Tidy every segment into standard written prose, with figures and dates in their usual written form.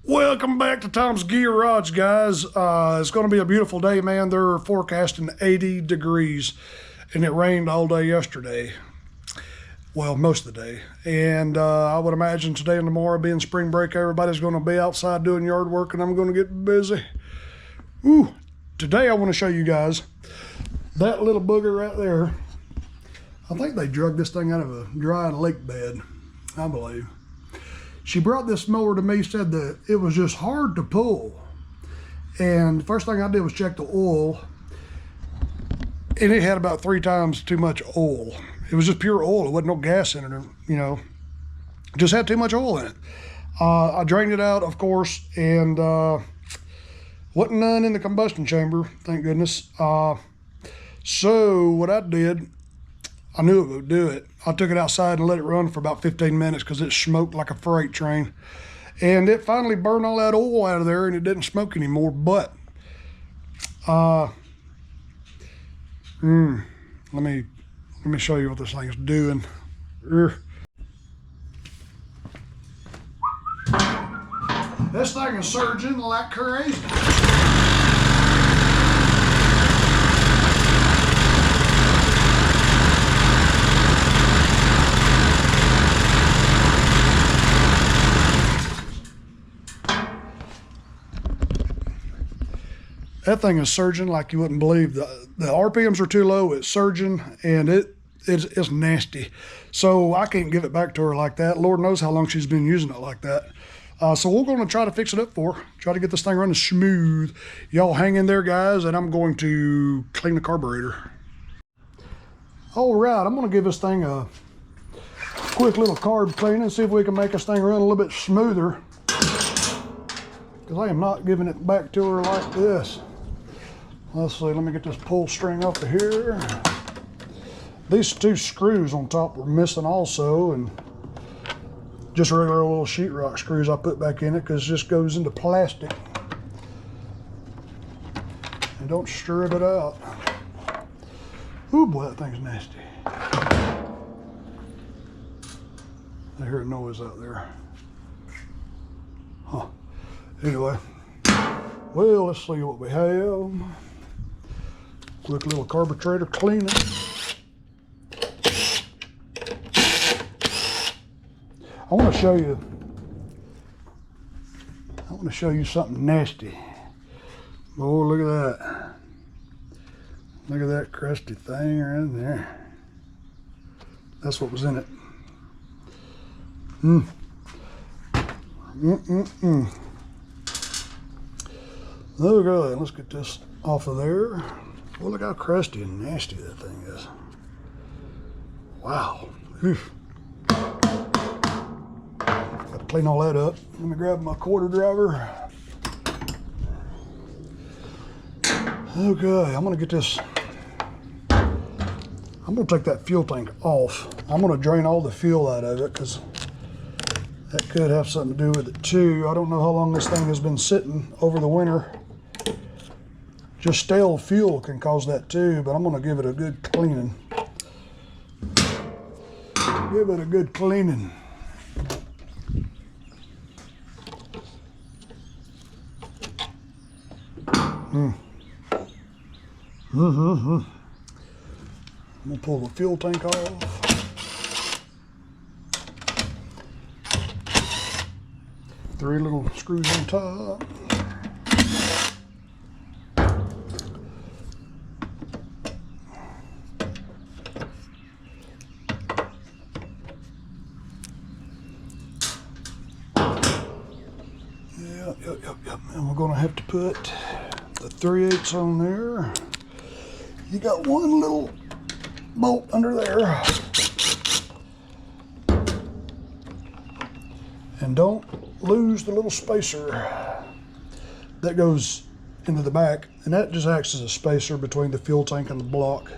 Welcome back to Tom's Garage, guys. It's going to be a beautiful day, man. They're forecasting 80 degrees, and it rained all day yesterday. Well, most of the day. And I would imagine today and tomorrow being spring break, everybody's going to be outside doing yard work, and I'm going to get busy. Ooh, today I want to show you guys that little booger right there. I think they drug this thing out of a dry lake bed, I believe. She brought this mower to me, said that it was just hard to pull. And the first thing I did was check the oil, and it had about 3 times too much oil. It was just pure oil. It wasn't no gas in it, or, you know, just had too much oil in it. I drained it out, of course, and wasn't none in the combustion chamber, thank goodness. So what I did, I knew it would do it. I took it outside and let it run for about 15 minutes because it smoked like a freight train. And it finally burned all that oil out of there and it didn't smoke anymore. But, let me show you what this thing's doing. This thing is surging like crazy. That thing is surging like you wouldn't believe. The RPMs are too low, it's surging, and it's nasty. So I can't give it back to her like that. Lord knows how long she's been using it like that. So we're going to try to fix it up for her, try to get this thing running smooth. Y'all hang in there, guys, and I'm going to clean the carburetor. All right, I'm going to give this thing a quick little carb clean and see if we can make this thing run a little bit smoother, because I am not giving it back to her like this. Let's see, let me get this pull string off of here. These 2 screws on top were missing also, and just regular little sheetrock screws I put back in it because it just goes into plastic. And don't strip it out. Ooh boy, that thing's nasty. I hear a noise out there. Huh. Anyway, well, let's see what we have. Quick little carburetor cleaning. I want to show you something nasty. Oh, look at that. Look at that crusty thing right there. That's what was in it. Okay, let's get this off of there. Well, look how crusty and nasty that thing is. Wow. Got to clean all that up. Let me grab my quarter driver. Okay, I'm gonna get this. I'm gonna take that fuel tank off. I'm gonna drain all the fuel out of it because that could have something to do with it too. I don't know how long this thing has been sitting over the winter. Just stale fuel can cause that too, but I'm gonna give it a good cleaning. Give it a good cleaning. I'm gonna pull the fuel tank off. 3 little screws on top. Yep. And we're gonna have to put the 3/8 on there. You got one little bolt under there. And don't lose the little spacer that goes into the back, and that just acts as a spacer between the fuel tank and the block.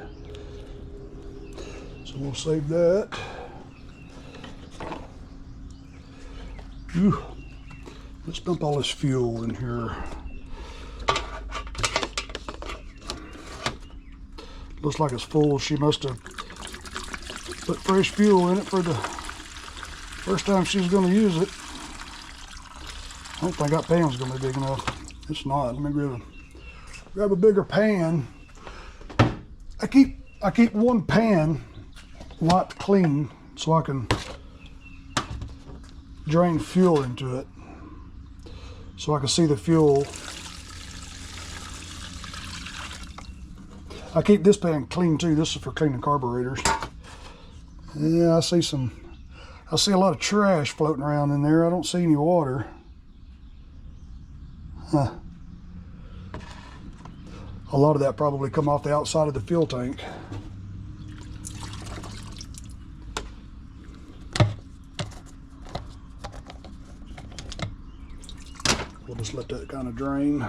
So we'll save that. Ooh. Let's dump all this fuel in here. Looks like it's full. She must have put fresh fuel in it for the first time she's going to use it. I don't think that pan's gonna be big enough. It's not. Let me grab a bigger pan. I keep one pan wiped clean so I can drain fuel into it, so I can see the fuel. I keep this pan clean too. This is for cleaning carburetors. Yeah, I see a lot of trash floating around in there. I don't see any water. Huh. A lot of that probably come off the outside of the fuel tank. We'll just let that kind of drain.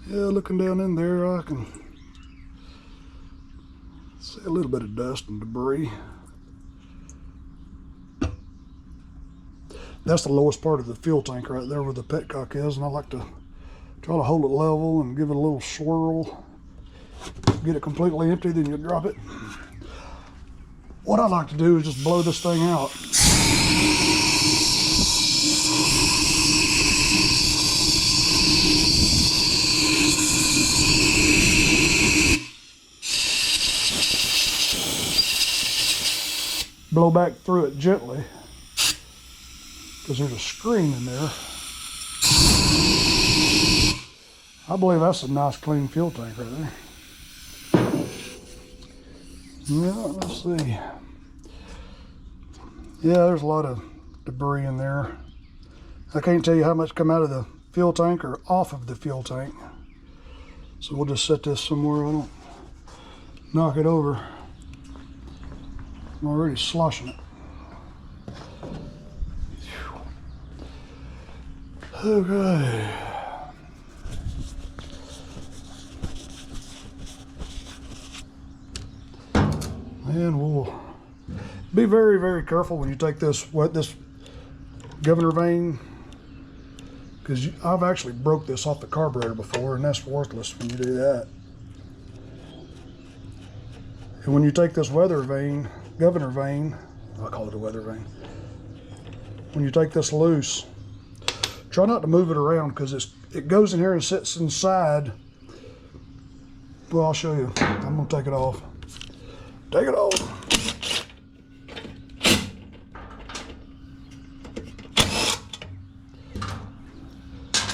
Yeah, looking down in there, I can see a little bit of dust and debris. That's the lowest part of the fuel tank right there where the petcock is, and I like to try to hold it level and give it a little swirl. Get it completely empty, then you drop it. What I like to do is just blow this thing out. Blow back through it gently, because there's a screen in there. I believe that's a nice clean fuel tank right there. Yeah, let's see. Yeah, there's a lot of debris in there. I can't tell you how much come out of the fuel tank or off of the fuel tank. So we'll just set this somewhere I don't knock it over. I'm already sloshing it. Okay. And we'll be very, very careful when you take this governor vane, because I've actually broke this off the carburetor before, and that's worthless when you do that. And when you take this governor vane, I call it a weather vane. When you take this loose, try not to move it around, because it goes in here and sits inside. Well, I'll show you. I'm gonna take it off. Take it off.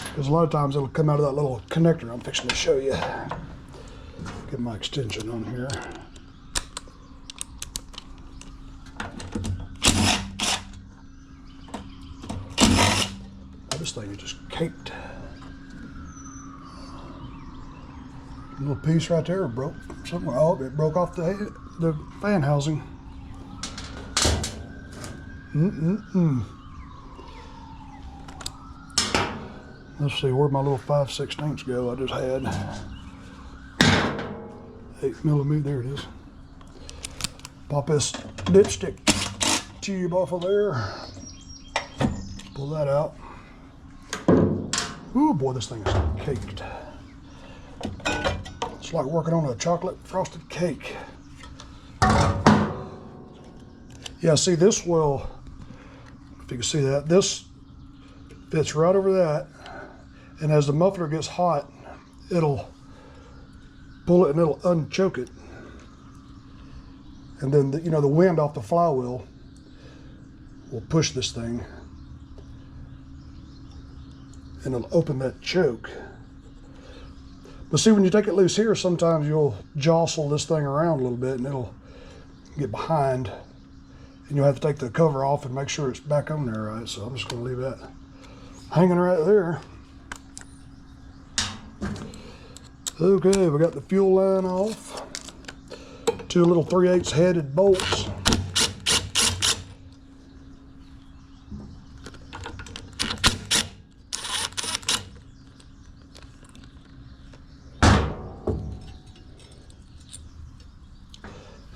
Because a lot of times it'll come out of that little connector I'm fixing to show you. Get my extension on here. This thing is just caked. A little piece right there broke somewhere. Oh, it broke off the fan housing. Let's see, where'd my little 5/16 go I just had? 8mm, there it is. Pop this dipstick tube off of there. Pull that out. Ooh, boy, this thing is caked. It's like working on a chocolate frosted cake. Yeah, see, this will, if you can see that, this fits right over that. And as the muffler gets hot, it'll pull it and it'll unchoke it. And then, the wind off the flywheel will push this thing, and it'll open that choke. But see, when you take it loose here, sometimes you'll jostle this thing around a little bit and it'll get behind, and you'll have to take the cover off and make sure it's back on there right. So I'm just gonna leave that hanging right there. Okay, we got the fuel line off. 2 little 3/8 headed bolts.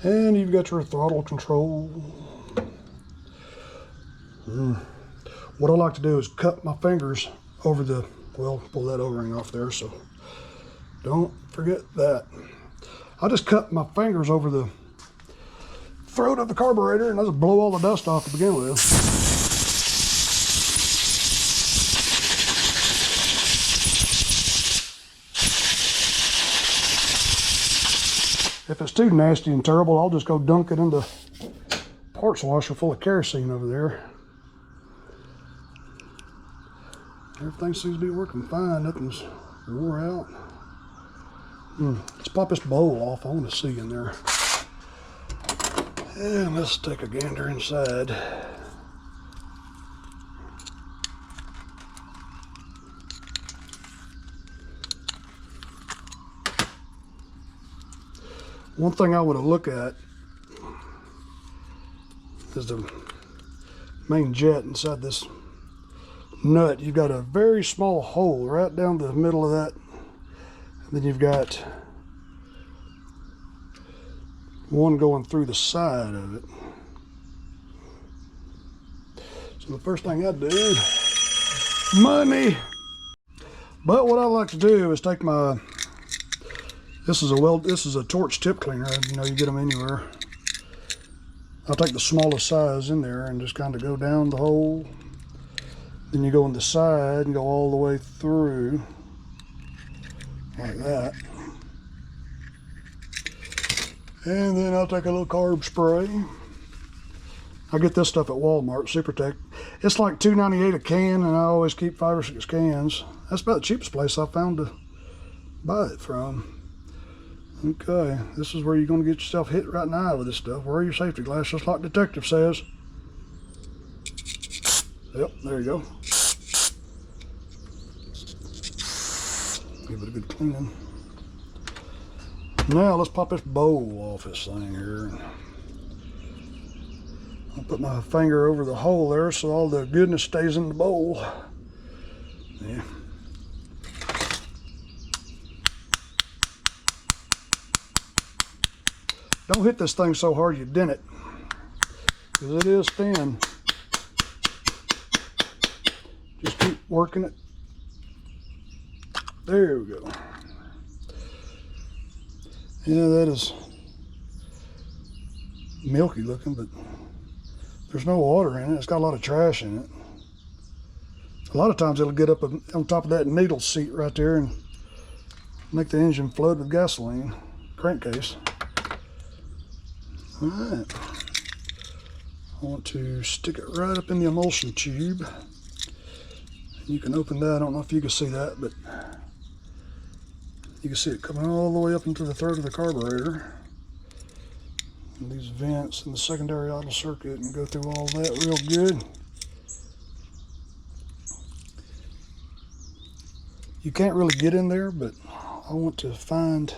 And you've got your throttle control. What I like to do is cut my fingers over the, well, pull that O-ring off there, so don't forget that. I just cut my fingers over the throat of the carburetor, and I just blow all the dust off to begin with. If it's too nasty and terrible, I'll just go dunk it in the parts washer full of kerosene over there. Everything seems to be working fine. Nothing's wore out. Let's pop this bowl off. I want to see in there. And let's take a gander inside. One thing I want to look at is the main jet inside this nut. You've got a very small hole right down the middle of that, and then you've got one going through the side of it. So the first thing I do, money. But what I like to do is take my, this is a torch tip cleaner. You know, you get them anywhere. I'll take the smallest size in there and just kind of go down the hole. Then you go on the side and go all the way through like that. And then I'll take a little carb spray. I get this stuff at Walmart, Supertech. It's like $2.98 a can, and I always keep 5 or 6 cans. That's about the cheapest place I found to buy it from. Okay, this is where you're going to get yourself hit right in the eye with this stuff. Wear your safety glasses, just like Detective says. Yep, there you go. Give it a good cleaning. Now let's pop this bowl off this thing here. I'll put my finger over the hole there so all the goodness stays in the bowl. Yeah. Don't hit this thing so hard you dent it, because it is thin. Just keep working it. There we go. Yeah, that is milky looking, but there's no water in it. It's got a lot of trash in it. A lot of times it'll get up on top of that needle seat right there and make the engine flood with gasoline. Crankcase. All right. I want to stick it right up in the emulsion tube. You can open that. I don't know if you can see that, but you can see it coming all the way up into the throat of the carburetor. And these vents in the secondary idle circuit, and go through all that real good. You can't really get in there, but I want to find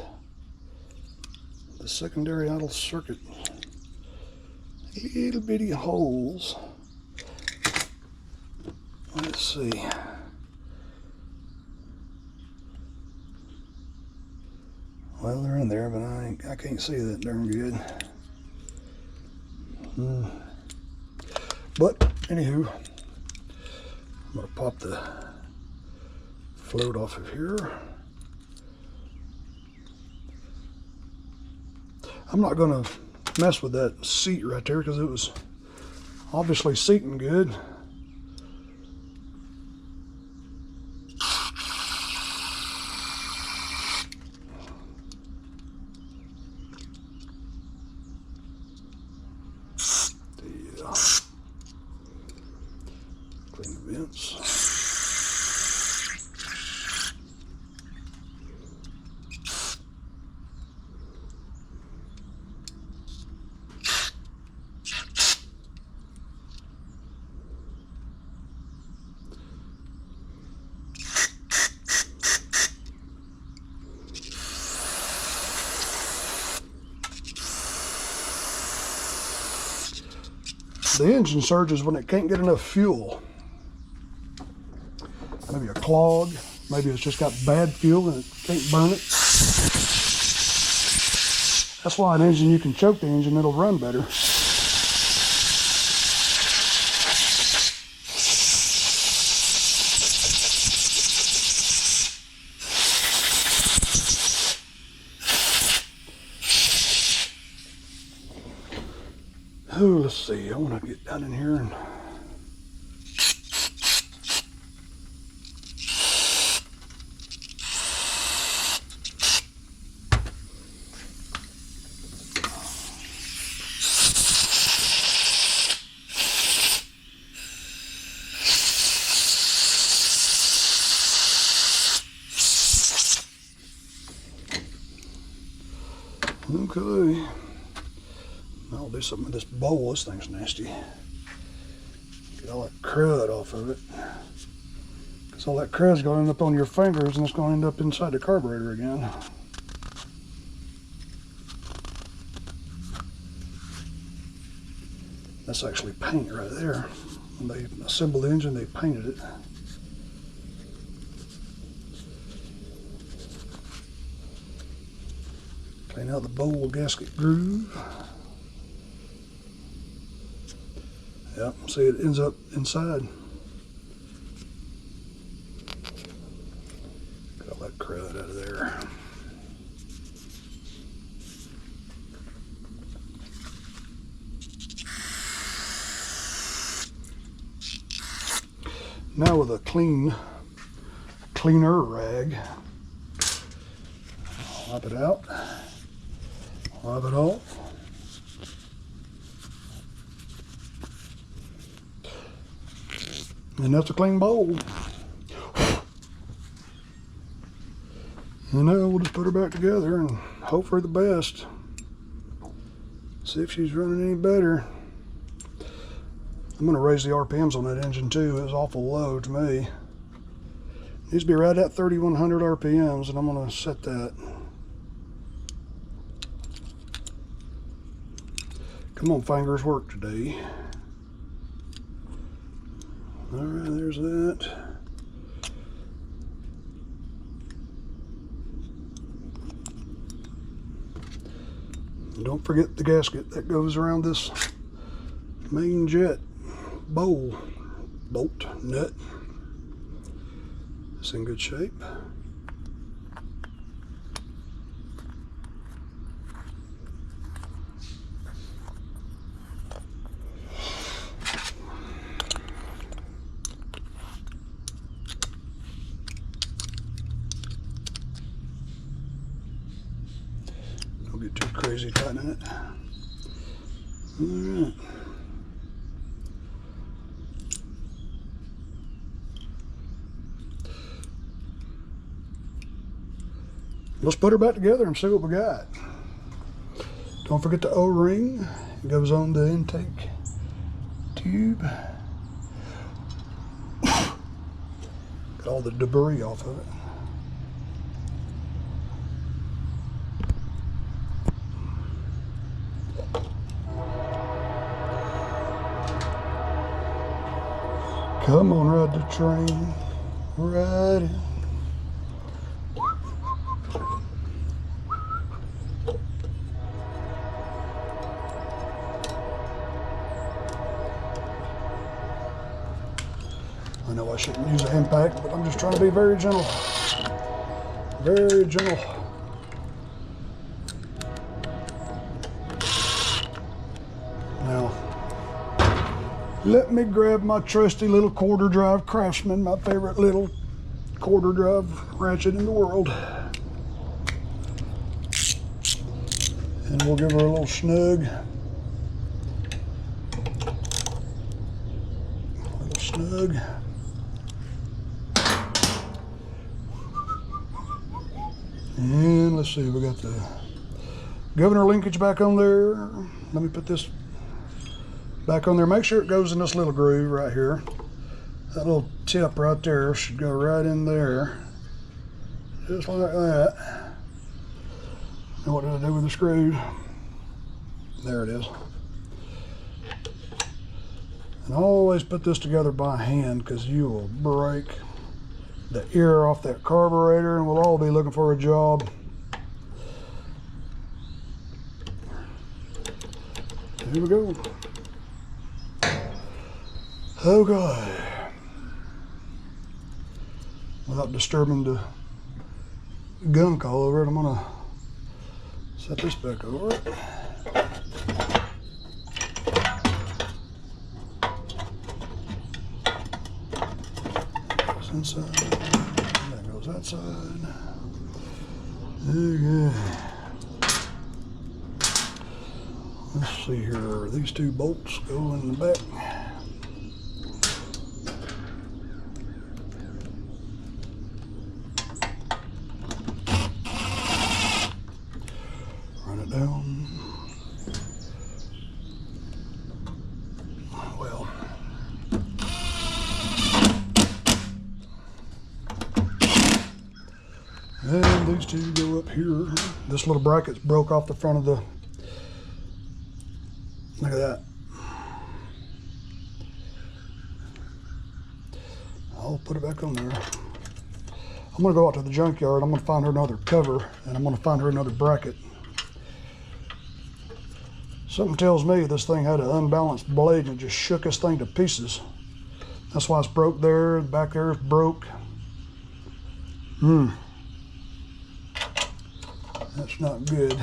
the secondary idle circuit. Little bitty holes. Let's see. Well, they're in there, but I can't see that darn good. But anywho, I'm gonna pop the float off of here. I'm not gonna mess with that seat right there because it was obviously seating good. Clean the vents. The engine surges when it can't get enough fuel. Maybe a clog, maybe it's just got bad fuel and it can't burn it. That's why an engine, you can choke the engine, it'll run better. Oh, let's see, I want to get down in here and Okay. I'll do something with this bowl. This thing's nasty. Get all that crud off of it. Because all that crud's going to end up on your fingers and it's going to end up inside the carburetor again. That's actually paint right there. When they assembled the engine, they painted it. Clean out the bowl gasket groove. Yep, see it ends up inside. Get all that crud out of there. Now with a cleaner rag, wipe it out, wipe it off. And that's a clean bowl. And now we'll just put her back together and hope for the best. See if she's running any better. I'm going to raise the RPMs on that engine too. It was awful low to me. It needs to be right at 3,100 RPMs, and I'm going to set that. Come on, fingers, work today. All right, there's that. And don't forget the gasket that goes around this main jet bolt nut. It's in good shape. Don't get too crazy tightening it. All right. Let's put her back together and see what we got. Don't forget the O-ring. It goes on the intake tube. Got all the debris off of it. Come on, ride the train. Ride it. I know I shouldn't use an impact, but I'm just trying to be very gentle. Very gentle. Now, let me grab my trusty little quarter drive Craftsman, my favorite little quarter drive ratchet in the world. And we'll give her a little snug. A little snug. And let's see, we got the governor linkage back on there. Let me put this back on there. Make sure it goes in this little groove right here. That little tip right there should go right in there. Just like that. Now what did I do with the screw? There it is. And always put this together by hand because you will break the ear off that carburetor and we'll all be looking for a job. Here we go. Oh God. Without disturbing the gunk all over it, I'm gonna set this back over it. Goes inside, that goes outside. Okay. Let's see here, these two bolts go in the back. Run it down. these two go up here. This little bracket's broke off the front of the, look at that. I'll put it back on there. I'm gonna go out to the junkyard. I'm gonna find her another cover, and I'm gonna find her another bracket. Something tells me this thing had an unbalanced blade and it just shook this thing to pieces. That's why it's broke there. The back there is broke. That's not good.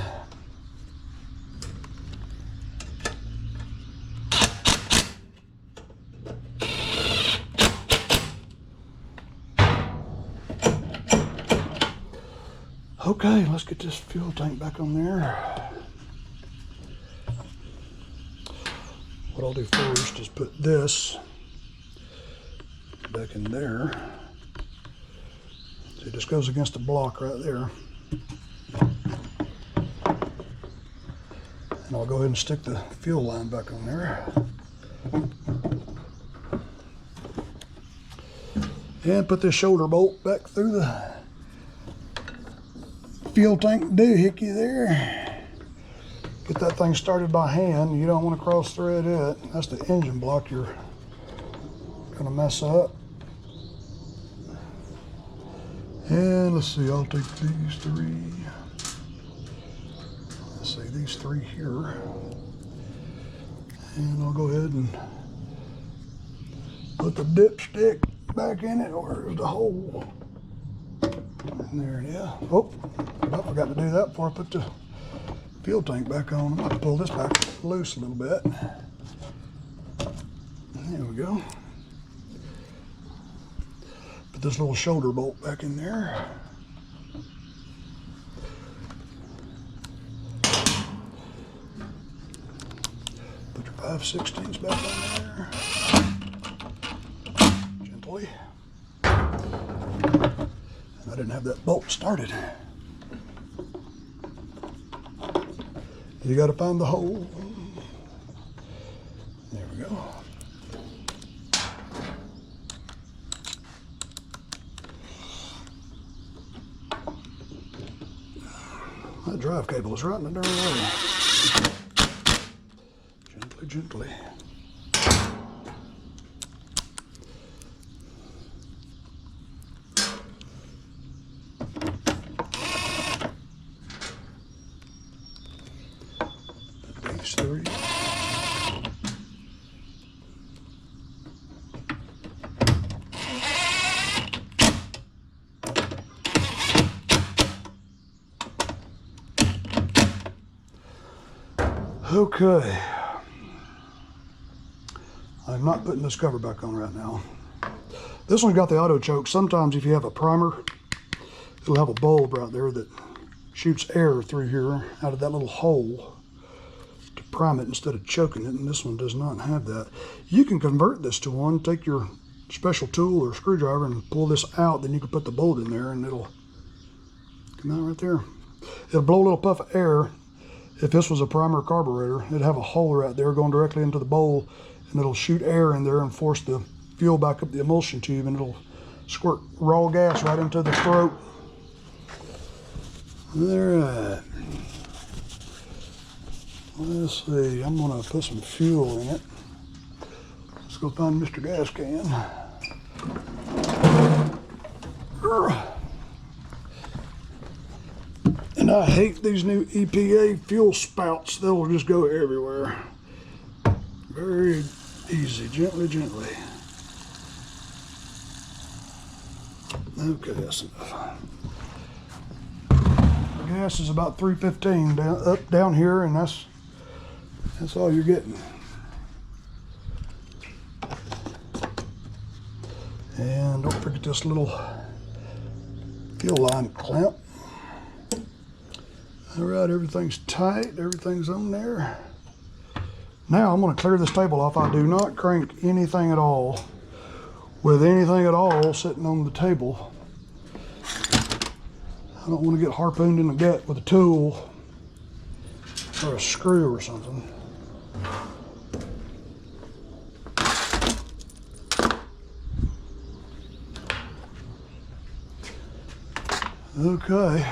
Okay, let's get this fuel tank back on there. What I'll do first is put this back in there. See, this goes against the block right there. And I'll go ahead and stick the fuel line back on there. And put this shoulder bolt back through the fuel tank doohickey there. Get that thing started by hand. You don't want to cross thread it. That's the engine block you're gonna mess up. And let's see, I'll take these three. Let's see, these three here. And I'll go ahead and put the dipstick back in it. Where's the hole? And there it is. Oh, I forgot to do that before I put the fuel tank back on. I'm going to pull this back loose a little bit. There we go. Put this little shoulder bolt back in there. Put your 5/16 back on there. Gently. And I didn't have that bolt started. You got to find the hole. There we go. That drive cable is right in the darn way. Gently, gently. These three. Okay, I'm not putting this cover back on right now. This one's got the auto choke. Sometimes if you have a primer, it'll have a bulb right there that shoots air through here out of that little hole to prime it instead of choking it, and this one does not have that. You can convert this to one. Take your special tool or screwdriver and pull this out, then you can put the bolt in there and it'll come out right there. It'll blow a little puff of air. If this was a primer carburetor, it'd have a hole right there going directly into the bowl, and it'll shoot air in there and force the fuel back up the emulsion tube, and it'll squirt raw gas right into the throat. Alright. Let's see, I'm gonna put some fuel in it. Let's go find Mr. Gas Can. And I hate these new EPA fuel spouts. They'll just go everywhere. Very easy, gently, gently. Okay, that's enough. The gas is about 315 down here, and that's all you're getting. And don't forget this little fuel line clamp. All right, everything's tight, everything's on there. Now I'm going to clear this table off. I do not crank anything at all with anything at all sitting on the table. I don't want to get harpooned in the gut with a tool or a screw or something. Okay.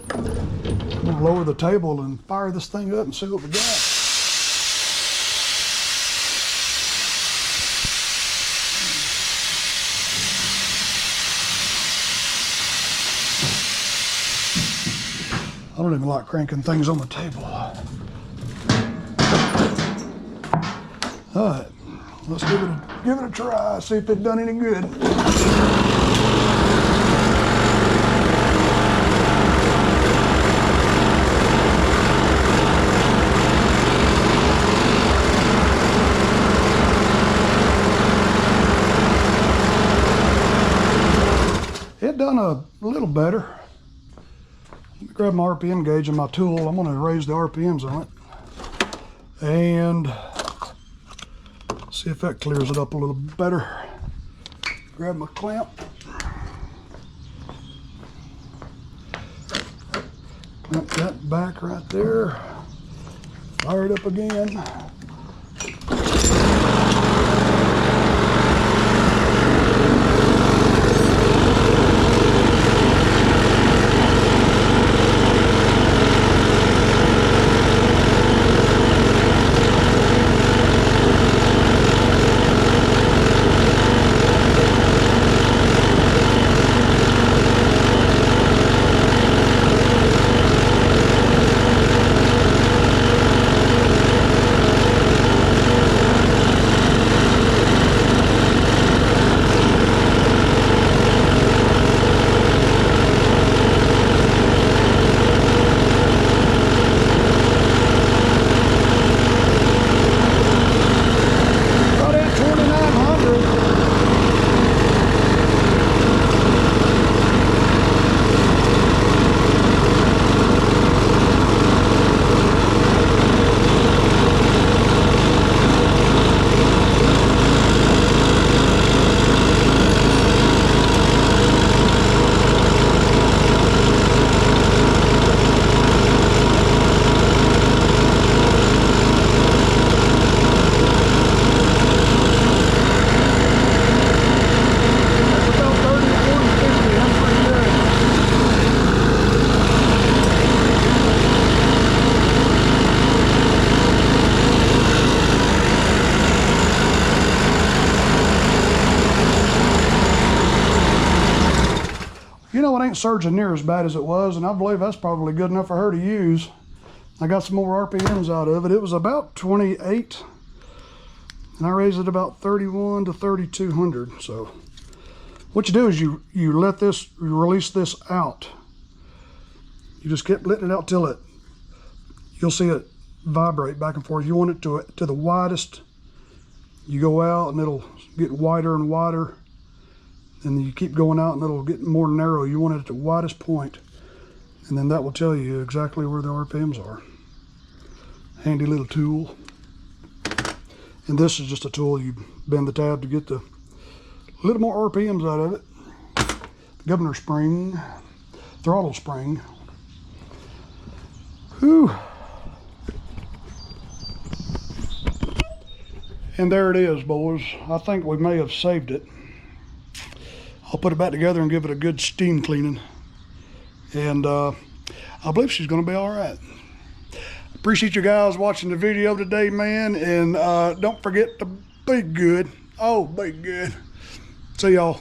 I'm gonna lower the table and fire this thing up and see what we got. I don't even like cranking things on the table. All right, let's give it a try, see if it done any good. It done a little better. Let me grab my RPM gauge and my tool. I'm going to raise the RPMs on it and see if that clears it up a little better. Grab my clamp. Clamp that back right there. Fire it up again. You know, it ain't surging near as bad as it was, and I believe that's probably good enough for her to use. I got some more RPMs out of it. It was about 28, and I raised it about 31 to 3,200. So what you do is you release this out. You just keep letting it out till you'll see it vibrate back and forth. You want it to the widest. You go out and it'll get wider and wider. And then you keep going out and it'll get more narrow. You want it at the widest point. And then that will tell you exactly where the RPMs are. Handy little tool. And this is just a tool. You bend the tab to get a little more RPMs out of it. The governor spring, throttle spring. Whew. And there it is, boys. I think we may have saved it. I'll put it back together and give it a good steam cleaning. And I believe she's gonna be all right. Appreciate you guys watching the video today, man. And don't forget to be good. Oh, be good. See y'all.